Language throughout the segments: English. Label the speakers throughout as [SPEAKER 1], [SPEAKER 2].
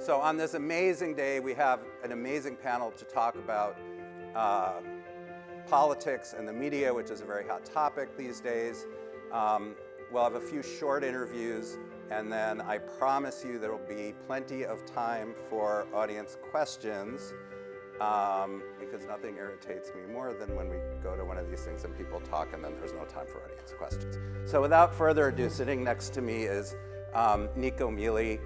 [SPEAKER 1] So on this amazing day, we have an amazing panel to talk about politics and the media, which is a very hot topic these days. We'll have a few short interviews, and then I promise you there will be plenty of time for audience questions, because nothing irritates me more than when we go to one of these things and people talk and then there's no time for audience questions. So without further ado, sitting next to me is Nicco Mele,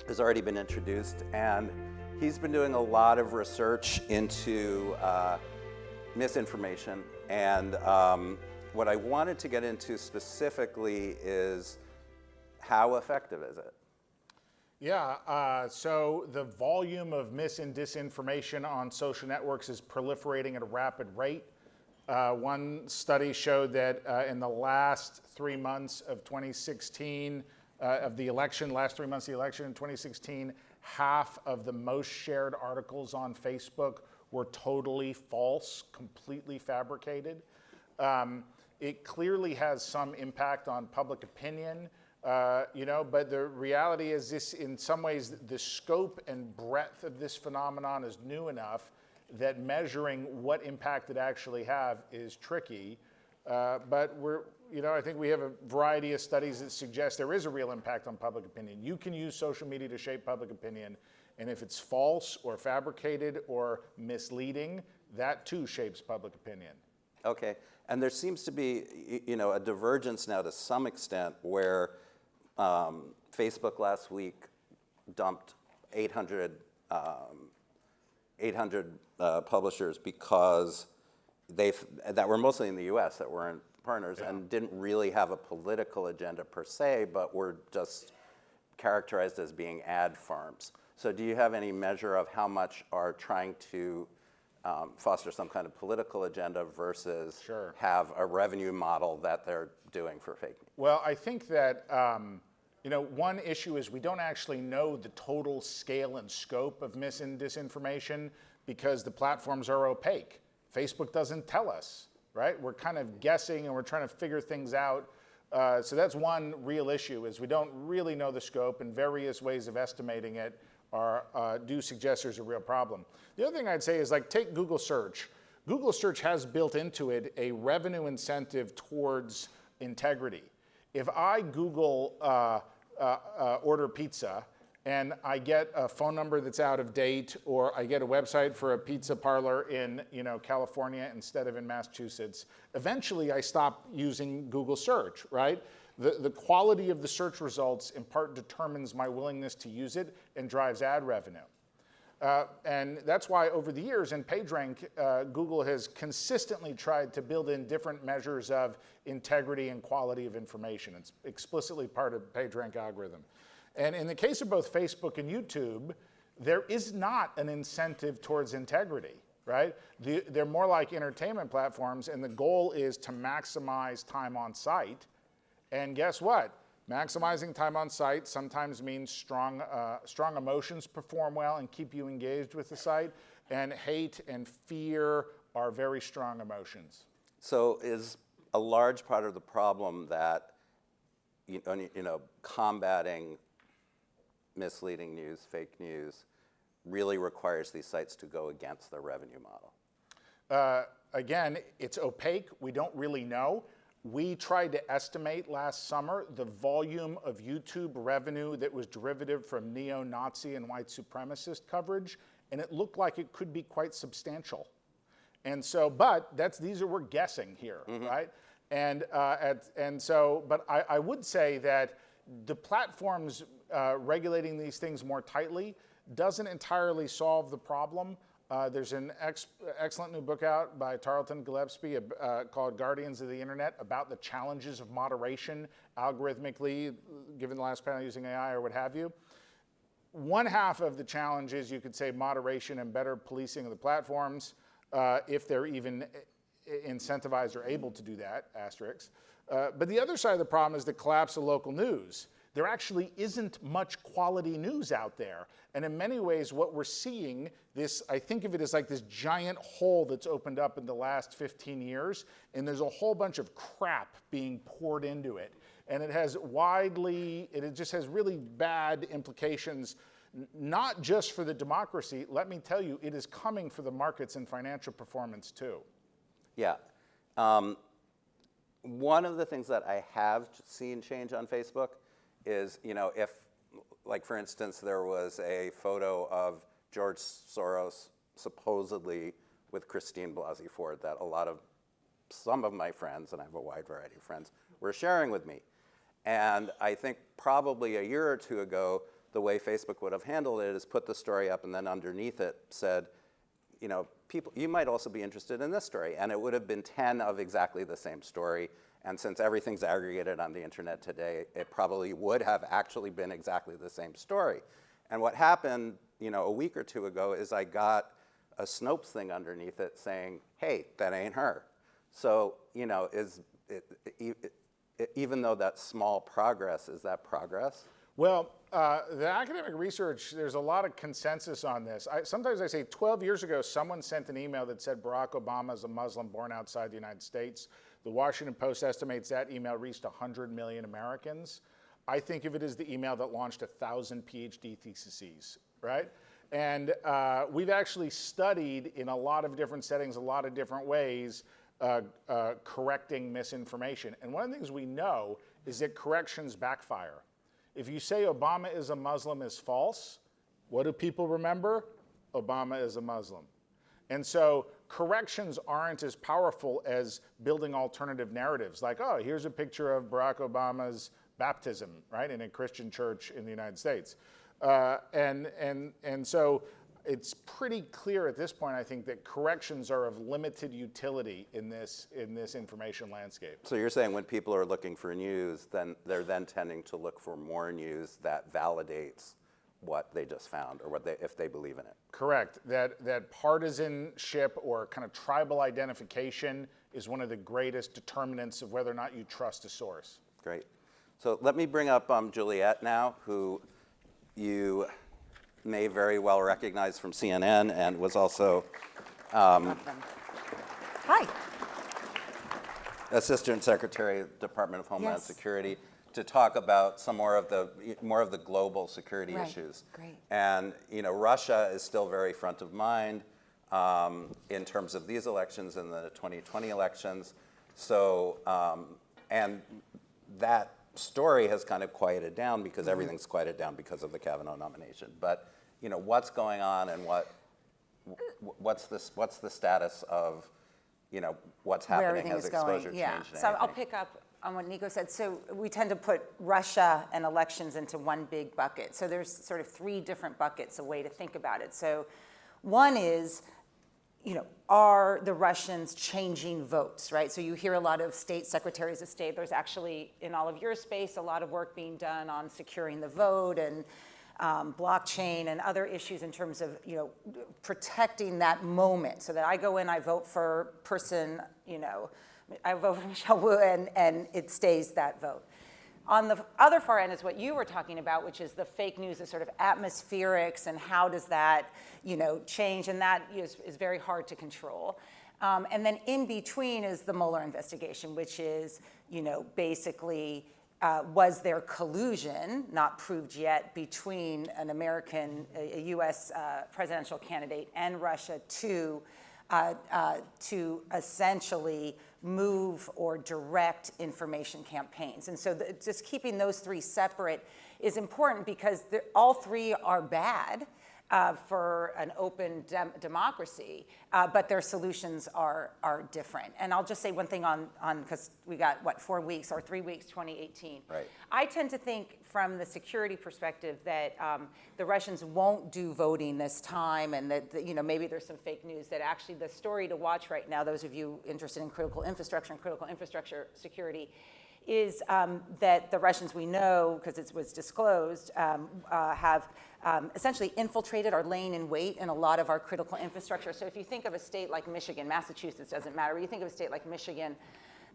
[SPEAKER 1] has already been introduced, and he's been doing a lot of research into misinformation, and what I wanted to get into specifically is how effective is it?
[SPEAKER 2] Yeah, so the volume of mis and disinformation on social networks is proliferating at a rapid rate. One study showed that in the last 3 months of 2016, of the election, last 3 months of the election in 2016, half of the most shared articles on Facebook were totally false, completely fabricated. It clearly has some impact on public opinion, but the reality is this, in some ways, the scope and breadth of this phenomenon is new enough that measuring what impact it actually have is tricky. But I think we have a variety of studies that suggest there is a real impact on public opinion. You can use social media to shape public opinion, and if it's false or fabricated or misleading, that too shapes public opinion.
[SPEAKER 1] Okay, and there seems to be, a divergence now to some extent where Facebook last week dumped 800 publishers because that were mostly in the US, that weren't partners, yeah, and didn't really have a political agenda per se, but were just characterized as being ad farms. So do you have any measure of how much are trying to foster some kind of political agenda versus
[SPEAKER 2] Sure.
[SPEAKER 1] have a revenue model that they're doing for fake news?
[SPEAKER 2] Well, I think that one issue is we don't actually know the total scale and scope of mis and disinformation because the platforms are opaque. Facebook doesn't tell us, right? We're kind of guessing and we're trying to figure things out. So that's one real issue, is we don't really know the scope, and various ways of estimating it do suggest there's a real problem. The other thing I'd say is, take Google Search. Google Search has built into it a revenue incentive towards integrity. If I Google order pizza and I get a phone number that's out of date, or I get a website for a pizza parlor in California instead of in Massachusetts, eventually I stop using Google Search, right? The quality of the search results in part determines my willingness to use it and drives ad revenue. And that's why over the years in PageRank, Google has consistently tried to build in different measures of integrity and quality of information. It's explicitly part of PageRank algorithm. And in the case of both Facebook and YouTube, there is not an incentive towards integrity, right? They're more like entertainment platforms, and the goal is to maximize time on site. And guess what? Maximizing time on site sometimes means strong emotions perform well and keep you engaged with the site, and hate and fear are very strong emotions.
[SPEAKER 1] So is a large part of the problem that combating misleading news, fake news, really requires these sites to go against their revenue model?
[SPEAKER 2] Again, it's opaque. We don't really know. We tried to estimate last summer the volume of YouTube revenue that was derivative from neo-Nazi and white supremacist coverage, and it looked like it could be quite substantial. And so, but we're guessing here, mm-hmm. right? And but I would say that the platforms regulating these things more tightly doesn't entirely solve the problem. There's an excellent new book out by Tarleton Gillespie called Guardians of the Internet, about the challenges of moderation algorithmically, given the last panel using AI or what have you. One half of the challenge is, you could say, moderation and better policing of the platforms, if they're even incentivized or able to do that, asterisks. But the other side of the problem is the collapse of local news. there actually isn't much quality news out there. And in many ways, what we're seeing, I think of it as like this giant hole that's opened up in the last 15 years, and there's a whole bunch of crap being poured into it. And it just has really bad implications, not just for the democracy. Let me tell you, it is coming for the markets and financial performance too.
[SPEAKER 1] Yeah. One of the things that I have seen change on Facebook is, if, like for instance, there was a photo of George Soros supposedly with Christine Blasey Ford that some of my friends, and I have a wide variety of friends, were sharing with me. And I think probably a year or two ago, the way Facebook would have handled it is put the story up and then underneath it said, people, you might also be interested in this story. And it would have been 10 of exactly the same story. And since everything's aggregated on the internet today, it probably would have actually been exactly the same story. And what happened, a week or two ago is I got a Snopes thing underneath it saying, hey, that ain't her. So, even though that's small progress, is that progress?
[SPEAKER 2] Well, the academic research, there's a lot of consensus on this. Sometimes I say 12 years ago, someone sent an email that said Barack Obama is a Muslim born outside the United States. The Washington Post estimates that email reached 100 million Americans. I think of it as the email that launched 1,000 PhD theses, right? And we've actually studied in a lot of different settings, a lot of different ways, correcting misinformation. And one of the things we know is that corrections backfire. If you say Obama is a Muslim is false, what do people remember? Obama is a Muslim. And so corrections aren't as powerful as building alternative narratives, like, oh, here's a picture of Barack Obama's baptism, right, in a Christian church in the United States. And so it's pretty clear at this point, I think, that corrections are of limited utility in this information landscape.
[SPEAKER 1] So you're saying when people are looking for news, then they're tending to look for more news that validates what they just found, or if they believe in it.
[SPEAKER 2] Correct. That partisanship or kind of tribal identification is one of the greatest determinants of whether or not you trust a source.
[SPEAKER 1] Great. So let me bring up Juliette now, who you may very well recognize from CNN and was also
[SPEAKER 3] Hi.
[SPEAKER 1] Assistant Secretary of the Department of Homeland
[SPEAKER 3] Yes.
[SPEAKER 1] Security, to talk about some more of the global security issues.
[SPEAKER 3] Great.
[SPEAKER 1] And Russia is still very front of mind in terms of these elections and the 2020 elections. So and that story has kind of quieted down because everything's quieted down because of the Kavanaugh nomination. But what's going on, and what's the status of what's happening?
[SPEAKER 3] Where
[SPEAKER 1] Has
[SPEAKER 3] everything is
[SPEAKER 1] exposure
[SPEAKER 3] going. Yeah.
[SPEAKER 1] changed?
[SPEAKER 3] So I'll
[SPEAKER 1] anything?
[SPEAKER 3] pick up on what Nicco said. So we tend to put Russia and elections into one big bucket. So there's sort of three different buckets, a way to think about it. So one is, are the Russians changing votes, right? So you hear a lot of state secretaries of state. There's actually, in all of your space, a lot of work being done on securing the vote and blockchain and other issues in terms of, protecting that moment, so that I go in, I vote for person, I vote for Michelle Wu, and it stays that vote. On the other far end is what you were talking about, which is the fake news, the sort of atmospherics, and how does that, change, and that is very hard to control. And then in between is the Mueller investigation, which is, basically, was there collusion, not proved yet, between an American, a U.S. Presidential candidate and Russia to essentially move or direct information campaigns. And so just keeping those three separate is important, because all three are bad for an open democracy, but their solutions are different. And I'll just say one thing on because we got, 4 weeks or 3 weeks, 2018.
[SPEAKER 1] Right.
[SPEAKER 3] I tend to think from the security perspective that the Russians won't do voting this time, and that maybe there's some fake news, that actually the story to watch right now, those of you interested in critical infrastructure and critical infrastructure security, is that the Russians, we know, because it was disclosed, have essentially infiltrated or laying in wait in a lot of our critical infrastructure. So if you think of a state like Michigan, Massachusetts doesn't matter, you think of a state like Michigan,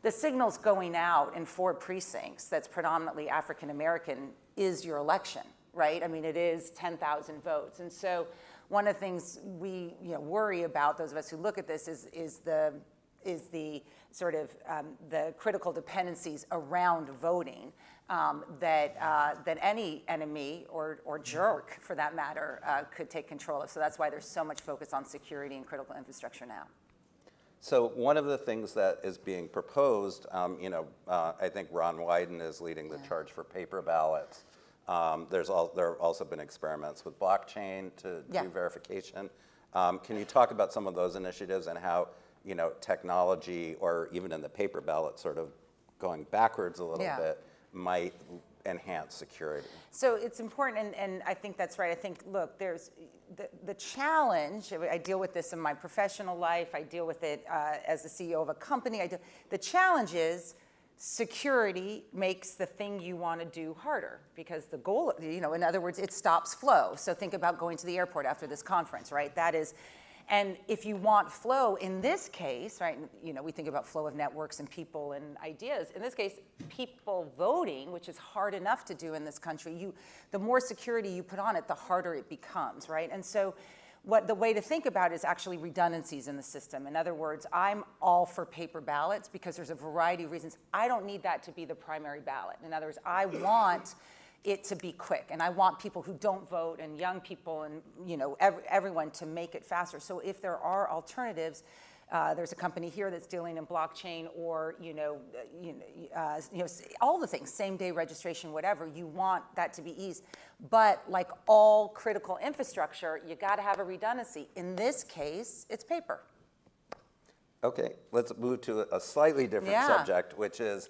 [SPEAKER 3] the signals going out in 4 precincts that's predominantly African American is your election, right? I mean, it is 10,000 votes. And so one of the things we worry about, those of us who look at this, is the sort of the critical dependencies around voting that any enemy or jerk, for that matter, could take control of. So that's why there's so much focus on security and critical infrastructure now.
[SPEAKER 1] So one of the things that is being proposed, I think Ron Wyden is leading the charge for paper ballots. There have also been experiments with blockchain to do verification. Can you talk about some of those initiatives and how technology, or even in the paper ballot, sort of going backwards a little bit, might enhance security? So
[SPEAKER 3] it's important, and I think that's right. I think, look, there's the challenge. I deal with this in my professional life. I deal with it as the CEO of a company. The challenge is security makes the thing you want to do harder, because the goal, in other words, it stops flow. So think about going to the airport after this conference, right? That is. And if you want flow, in this case, right, we think about flow of networks and people and ideas. In this case, people voting, which is hard enough to do in this country, the more security you put on it, the harder it becomes, right? And so the way to think about it is actually redundancies in the system. In other words, I'm all for paper ballots because there's a variety of reasons. I don't need that to be the primary ballot. In other words, I want it to be quick, and I want people who don't vote and young people and everyone to make it faster. So if there are alternatives, there's a company here that's dealing in blockchain, or all the things, same day registration, whatever. You want that to be eased, but like all critical infrastructure, you got to have a redundancy. In this case, it's paper.
[SPEAKER 1] Okay, let's move to a slightly different subject, which is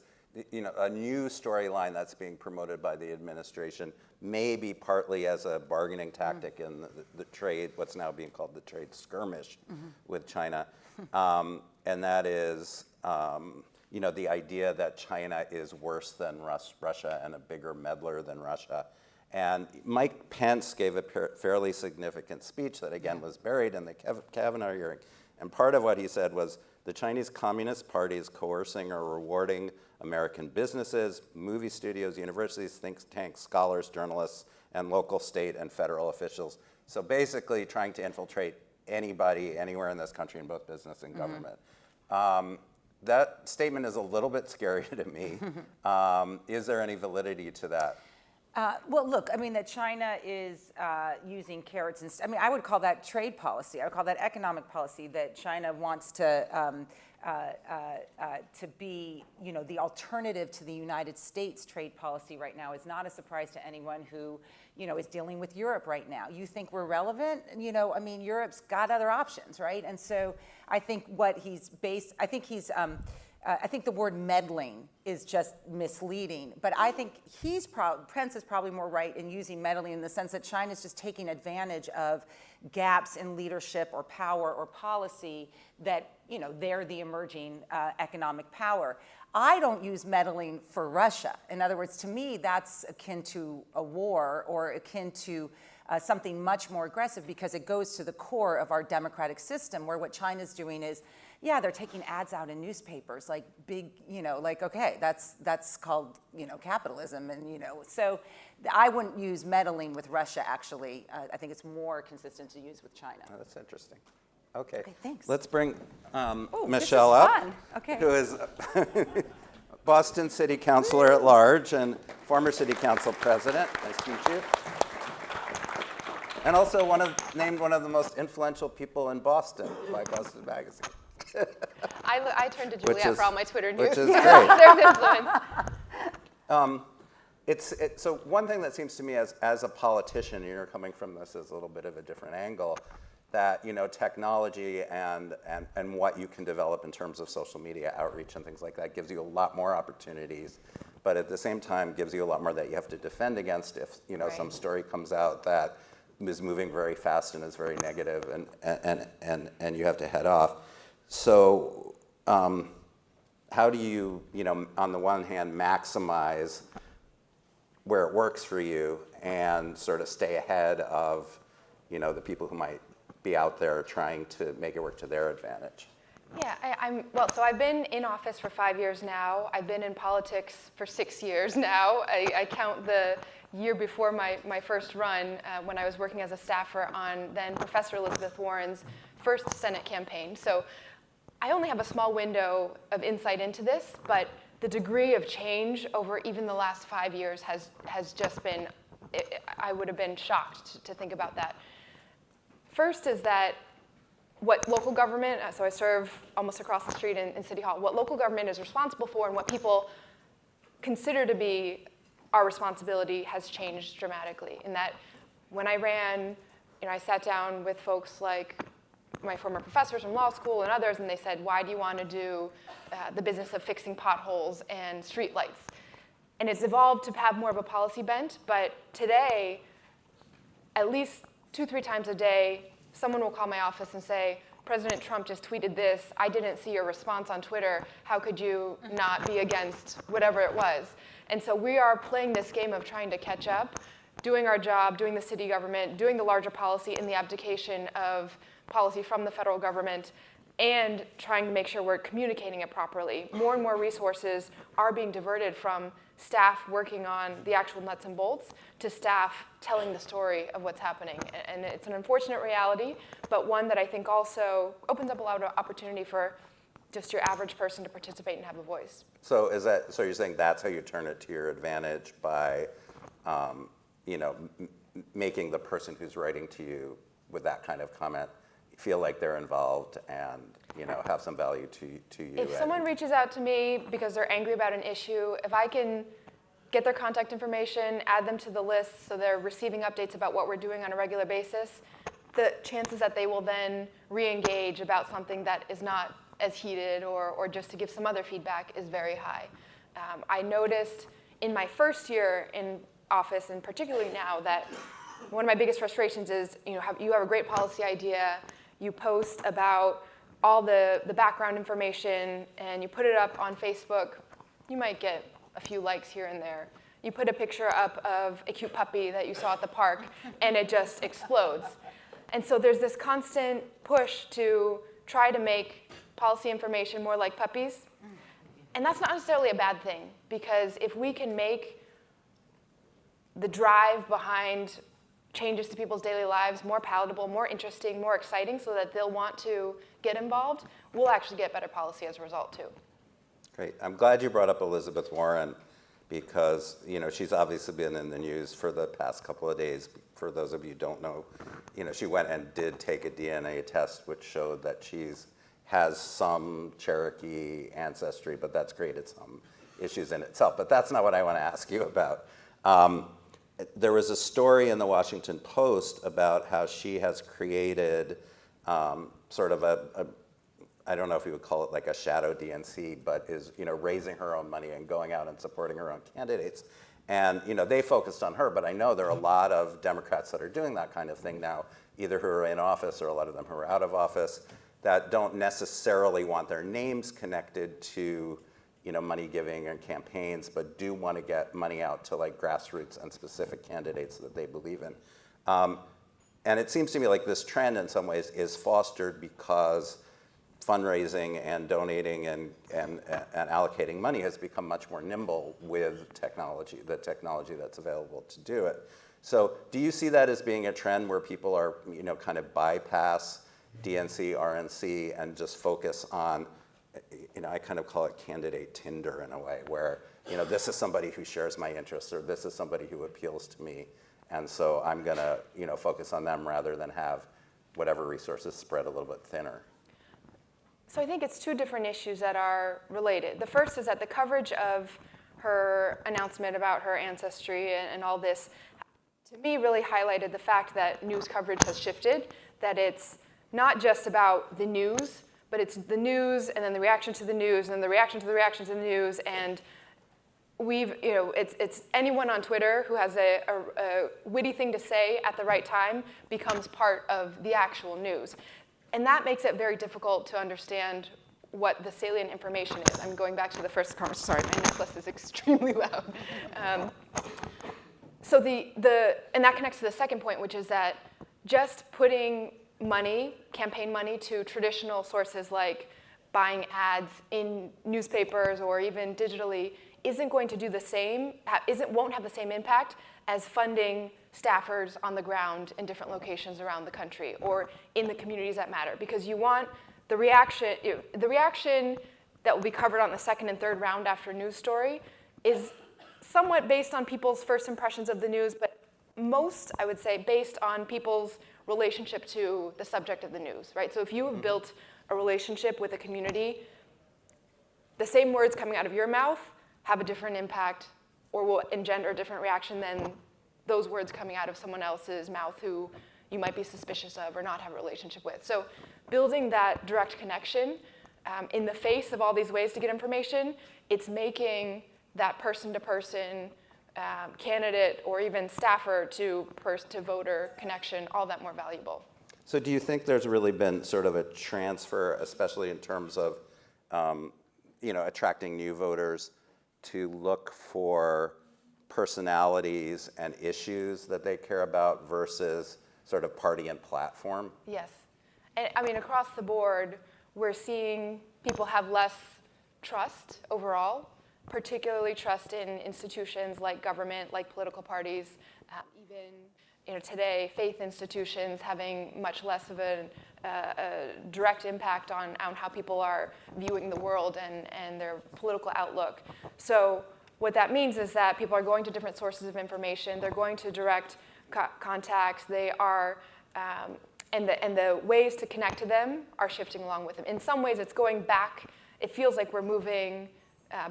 [SPEAKER 1] a new storyline that's being promoted by the administration, maybe partly as a bargaining tactic in the trade, what's now being called the trade skirmish with China. And that is, the idea that China is worse than Russia and a bigger meddler than Russia. And Mike Pence gave a fairly significant speech that, again, was buried in the Kavanaugh hearing. And part of what he said was, the Chinese Communist Party is coercing or rewarding American businesses, movie studios, universities, think tanks, scholars, journalists, and local, state, and federal officials. So basically trying to infiltrate anybody, anywhere in this country, in both business and government. That statement is a little bit scary to me. Is there any validity to that?
[SPEAKER 3] Well, look, I mean, that China is using carrots and, I would call that trade policy. I would call that economic policy, that China wants to be, the alternative to the United States trade policy right now is not a surprise to anyone who, is dealing with Europe right now. You think we're relevant? Europe's got other options, right? And so I think I think the word meddling is just misleading, but I think Pence is probably more right in using meddling in the sense that China's just taking advantage of gaps in leadership or power or policy that, they're the emerging economic power. I don't use meddling for Russia. In other words, to me, that's akin to a war, or akin to something much more aggressive, because it goes to the core of our democratic system, where what China's doing is, they're taking ads out in newspapers, like big, okay, that's called, capitalism, and, so I wouldn't use meddling with Russia, actually. I think it's more consistent to use with China.
[SPEAKER 1] Oh, that's interesting. Okay,
[SPEAKER 3] thanks.
[SPEAKER 1] Let's bring Michelle up, who is Boston City Councilor at Large and former City Council President. Nice to meet you. And also named one of the most influential people in Boston by Boston Magazine.
[SPEAKER 4] I turn to Juliette for all my Twitter news.
[SPEAKER 1] Which is great.
[SPEAKER 4] There's influence.
[SPEAKER 1] So one thing that seems to me as a politician, you're coming from this as a little bit of a different angle, that technology and what you can develop in terms of social media outreach and things like that gives you a lot more opportunities, but at the same time gives you a lot more that you have to defend against if some story comes out that is moving very fast and is very negative, and you have to head off. So how do you, on the one hand, maximize where it works for you and sort of stay ahead of, the people who might be out there trying to make it work to their advantage?
[SPEAKER 4] Yeah, so I've been in office for 5 years now. I've been in politics for 6 years now. I count the year before my first run when I was working as a staffer on then Professor Elizabeth Warren's first Senate campaign. So I only have a small window of insight into this, but the degree of change over even the last 5 years has just been, I would have been shocked to think about that. First is that what local government, so I serve almost across the street in City Hall, what local government is responsible for and what people consider to be our responsibility has changed dramatically. In that when I ran, I sat down with folks like my former professors from law school and others, and they said, why do you want to do the business of fixing potholes and streetlights? And it's evolved to have more of a policy bent, but today, at least 2-3 times a day, someone will call my office and say, President Trump just tweeted this, I didn't see your response on Twitter, how could you not be against whatever it was? And so we are playing this game of trying to catch up, doing our job, doing the city government, doing the larger policy in the abdication of policy from the federal government, and trying to make sure we're communicating it properly. More and more resources are being diverted from staff working on the actual nuts and bolts to staff telling the story of what's happening. And it's an unfortunate reality, but one that I think also opens up a lot of opportunity for just your average person to participate and have a voice.
[SPEAKER 1] So so you're saying that's how you turn it to your advantage by, making the person who's writing to you with that kind of comment feel like they're involved and have some value to you.
[SPEAKER 4] If someone reaches out to me because they're angry about an issue, if I can get their contact information, add them to the list so they're receiving updates about what we're doing on a regular basis, the chances that they will then re-engage about something that is not as heated or just to give some other feedback is very high. I noticed in my first year in office, and particularly now, that one of my biggest frustrations is you have a great policy idea, you post about all the background information, and you put it up on Facebook, you might get a few likes here and there. You put a picture up of a cute puppy that you saw at the park, and it just explodes. And so there's this constant push to try to make policy information more like puppies. And that's not necessarily a bad thing, because if we can make the drive behind changes to people's daily lives more palatable, more interesting, more exciting, so that they'll want to get involved, we'll actually get better policy as a result too.
[SPEAKER 1] Great. I'm glad you brought up Elizabeth Warren because she's obviously been in the news for the past couple of days. For those of you who don't know, she went and did take a DNA test which showed that has some Cherokee ancestry, but that's created some issues in itself. But that's not what I want to ask you about. There was a story in the Washington Post about how she has created sort of I don't know if you would call it like a shadow DNC, but is raising her own money and going out and supporting her own candidates. And they focused on her, but I know there are a lot of Democrats that are doing that kind of thing now, either who are in office or a lot of them who are out of office, that don't necessarily want their names connected to money giving and campaigns, but do want to get money out to like grassroots and specific candidates that they believe in. And it seems to me like this trend in some ways is fostered because fundraising and donating and allocating money has become much more nimble with technology, the technology that's available to do it. So do you see that as being a trend where people are kind of bypass DNC, RNC, and just focus on, I kind of call it candidate Tinder in a way, where this is somebody who shares my interests, or this is somebody who appeals to me, and so I'm going to focus on them rather than have whatever resources spread a little bit thinner?
[SPEAKER 4] So I think it's two different issues that are related. The first is that the coverage of her announcement about her ancestry and all this, to me, really highlighted the fact that news coverage has shifted, that it's not just about the news, but it's the news and then the reaction to the news and then the reaction to the reaction to the news. And it's anyone on Twitter who has a witty thing to say at the right time becomes part of the actual news. And that makes it very difficult to understand what the salient information is. I'm going back to the first conversation. Sorry, my necklace is extremely loud. So and that connects to the second point, which is that just putting money, campaign money, to traditional sources like buying ads in newspapers or even digitally isn't going to do the same, won't have the same impact as funding staffers on the ground in different locations around the country or in the communities that matter, because you want the reaction that will be covered on the second and third round after a news story is somewhat based on people's first impressions of the news, but most, I would say, based on people's relationship to the subject of the news, right? So if you have built a relationship with a community, the same words coming out of your mouth have a different impact or will engender a different reaction than those words coming out of someone else's mouth who you might be suspicious of or not have a relationship with. So building that direct connection in the face of all these ways to get information, it's making that person-to-person candidate or even staffer to voter connection all that more valuable.
[SPEAKER 1] So do you think there's really been sort of a transfer, especially in terms of attracting new voters, to look for personalities and issues that they care about versus sort of party and platform?
[SPEAKER 4] Yes. And I mean, across the board, we're seeing people have less trust overall, particularly trust in institutions like government, like political parties, even today, faith institutions having much less of a direct impact on how people are viewing the world and their political outlook. So what that means is that people are going to different sources of information. They're going to direct contacts. They are, and the ways to connect to them are shifting along with them. In some ways, it's going back. It feels like we're moving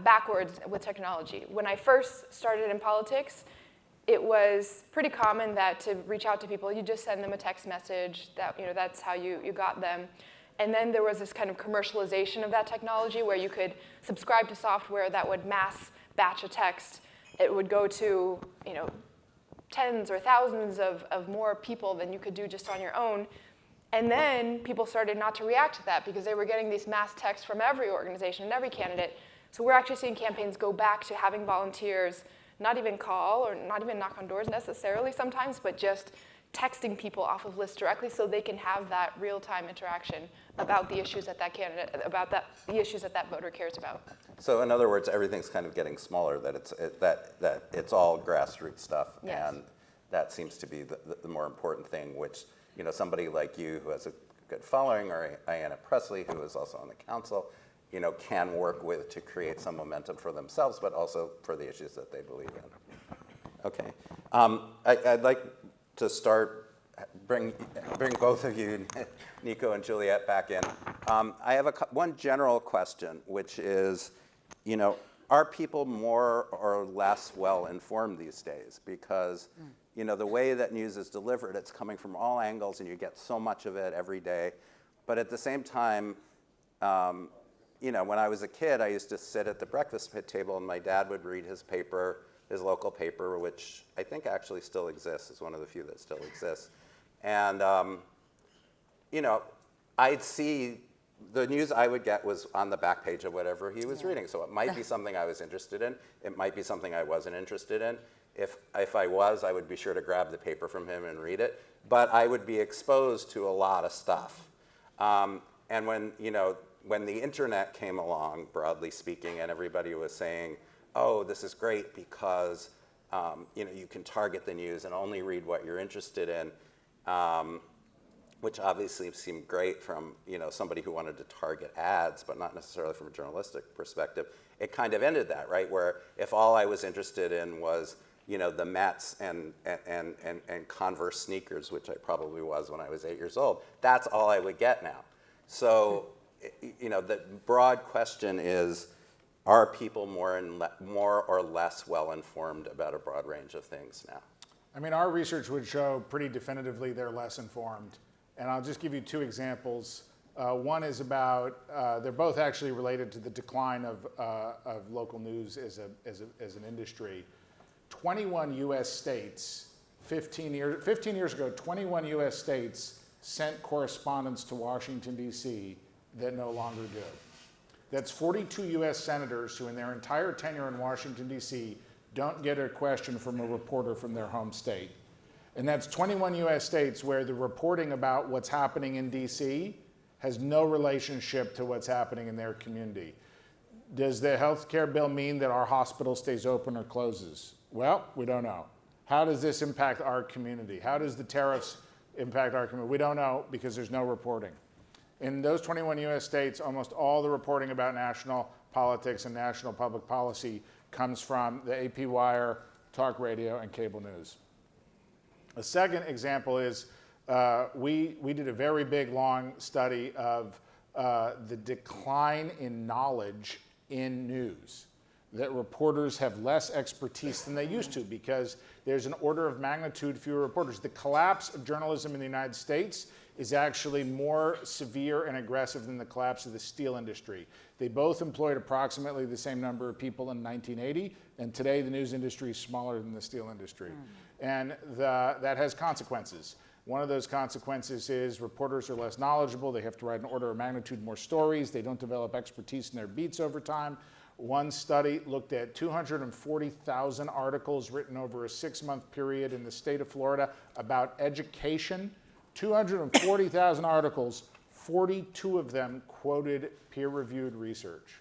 [SPEAKER 4] backwards with technology. When I first started in politics, it was pretty common that to reach out to people, you just send them a text message. That's how you got them. And then there was this kind of commercialization of that technology where you could subscribe to software that would mass batch a text. It would go to tens or thousands of more people than you could do just on your own. And then people started not to react to that because they were getting these mass texts from every organization and every candidate. So we're actually seeing campaigns go back to having volunteers not even call or not even knock on doors necessarily sometimes, but just texting people off of lists directly so they can have that real-time interaction about the issues that the issues that voter cares about.
[SPEAKER 1] So in other words, everything's kind of getting smaller, that it's all grassroots stuff.
[SPEAKER 4] Yes.
[SPEAKER 1] And that seems to be the more important thing, which somebody like you who has a good following, or Ayanna Pressley, who is also on the council, can work with to create some momentum for themselves, but also for the issues that they believe in. Okay. I'd like to bring both of you, Nicco and Juliette, back in. I have one general question, which is, are people more or less well-informed these days? Because, the way that news is delivered, it's coming from all angles, and you get so much of it every day. But at the same time, when I was a kid, I used to sit at the breakfast table, and my dad would read his paper, his local paper, which I think actually still exists. It's one of the few that still exists. And, I'd see the news I would get was on the back page of whatever he was reading. So it might be something I was interested in. It might be something I wasn't interested in. If I was, I would be sure to grab the paper from him and read it. But I would be exposed to a lot of stuff. And when the internet came along, broadly speaking, and everybody was saying, oh, this is great because you can target the news and only read what you're interested in, which obviously seemed great from somebody who wanted to target ads, but not necessarily from a journalistic perspective. It kind of ended that, right? Where if all I was interested in was the Mets and Converse sneakers, which I probably was when I was 8 years old, that's all I would get now. So the broad question is, are people more or less well-informed about a broad range of things now?
[SPEAKER 2] I mean, our research would show pretty definitively they're less informed. And I'll just give you two examples. One is about, they're both actually related to the decline of local news as an industry. 21 US states, 15 years ago, 21 US states sent correspondents to Washington, D.C. that no longer do. That's 42 US senators who in their entire tenure in Washington, D.C. don't get a question from a reporter from their home state. And that's 21 US states where the reporting about what's happening in D.C. has no relationship to what's happening in their community. Does the health care bill mean that our hospital stays open or closes? Well, we don't know. How does this impact our community? How does the tariffs impact our community? We don't know because there's no reporting. In those 21 US states, almost all the reporting about national politics and national public policy comes from the AP Wire, talk radio, and cable news. A second example is we did a very big, long study of the decline in knowledge in news, that reporters have less expertise than they used to because there's an order of magnitude fewer reporters. The collapse of journalism in the United States is actually more severe and aggressive than the collapse of the steel industry. They both employed approximately the same number of people in 1980, and today the news industry is smaller than the steel industry. And that has consequences. One of those consequences is reporters are less knowledgeable, they have to write an order of magnitude more stories, they don't develop expertise in their beats over time. One study looked at 240,000 articles written over a 6-month period in the state of Florida about education. 240,000 articles, 42 of them quoted peer-reviewed research.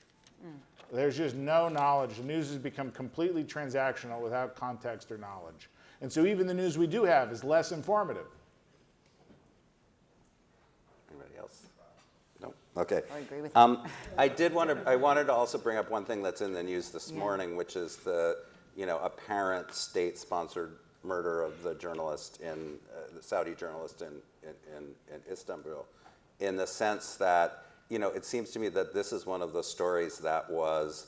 [SPEAKER 2] There's just no knowledge. The news has become completely transactional without context or knowledge. And so even the news we do have is less informative.
[SPEAKER 1] Anybody else? No? Okay.
[SPEAKER 3] I agree with you.
[SPEAKER 1] I wanted to also bring up one thing that's in the news this morning, which is the apparent state-sponsored murder of the journalist the Saudi journalist in Istanbul, in the sense that it seems to me that this is one of the stories that was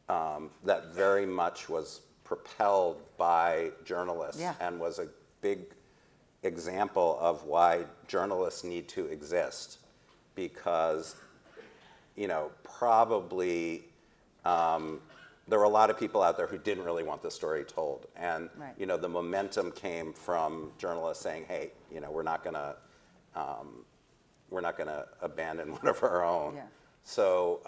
[SPEAKER 1] that very much was propelled by journalists and was a big example of why journalists need to exist, because probably there were a lot of people out there who didn't really want the story told, and the momentum came from journalists saying, "Hey, we're not gonna abandon one of our own."
[SPEAKER 3] Yeah.
[SPEAKER 1] So,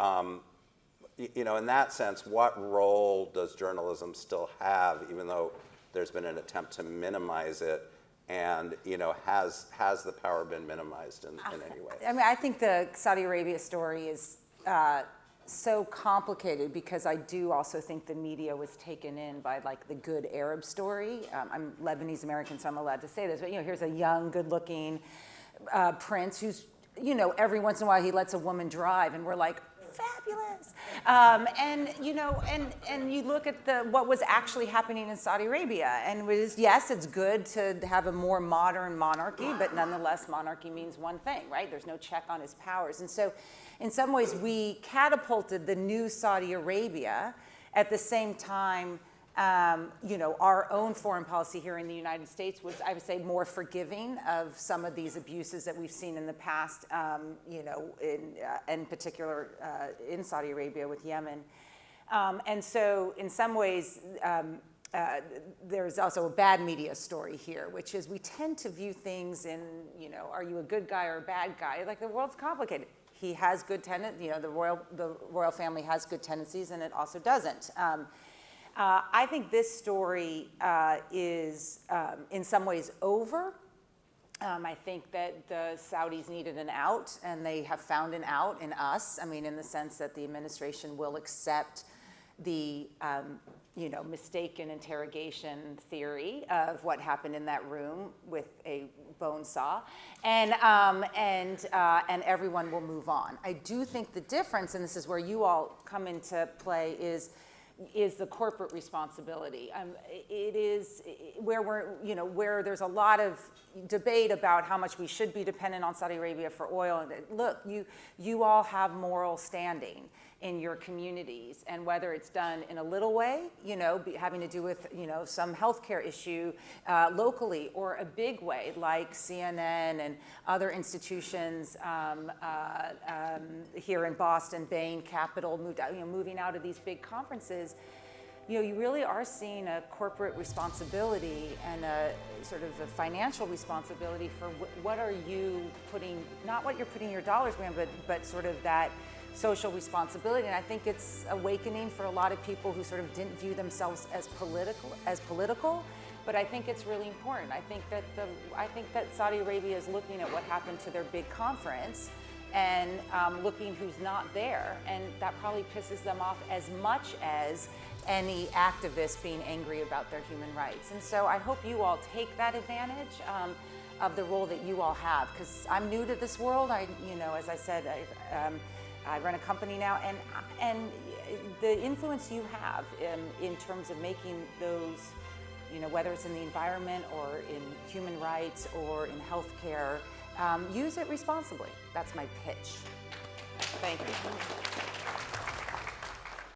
[SPEAKER 1] in that sense, what role does journalism still have, even though there's been an attempt to minimize it? And has the power been minimized in any way?
[SPEAKER 3] I mean, I think the Saudi Arabia story is so complicated because I do also think the media was taken in by like the good Arab story. I'm Lebanese American, so I'm allowed to say this, but here's a young, good-looking prince who's, every once in a while he lets a woman drive, and we're like, fabulous. And you look at what was actually happening in Saudi Arabia, and it was, yes, it's good to have a more modern monarchy, but nonetheless, monarchy means one thing, right? There's no check on his powers. And so in some ways, we catapulted the new Saudi Arabia at the same time. Our own foreign policy here in the United States was, I would say, more forgiving of some of these abuses that we've seen in the past, in particular in Saudi Arabia with Yemen. And so in some ways, there's also a bad media story here, which is we tend to view things in, are you a good guy or a bad guy? Like, the world's complicated. He has good tendencies, the royal family has good tendencies, and it also doesn't. I think this story is in some ways over. I think that the Saudis needed an out, and they have found an out in us. I mean, in the sense that the administration will accept the mistaken interrogation theory of what happened in that room with a bone saw, and everyone will move on. I do think the difference, and this is where you all come into play, is the corporate responsibility. It is where where there's a lot of debate about how much we should be dependent on Saudi Arabia for oil. And look, you all have moral standing in your communities, and whether it's done in a little way, having to do with some healthcare issue locally, or a big way like CNN and other institutions here in Boston, Bain Capital, moving out of these big conferences. You really are seeing a corporate responsibility and a sort of a financial responsibility for what are you putting, not what you're putting your dollars behind, but sort of that social responsibility. And I think it's awakening for a lot of people who sort of didn't view themselves as political, but I think it's really important. I think that Saudi Arabia is looking at what happened to their big conference and looking who's not there, and that probably pisses them off as much as any activist being angry about their human rights. And so I hope you all take that advantage of the role that you all have, because I'm new to this world. As I said, I run a company now, and the influence you have in terms of making those, whether it's in the environment or in human rights or in healthcare, use it responsibly. That's my pitch. Thank you.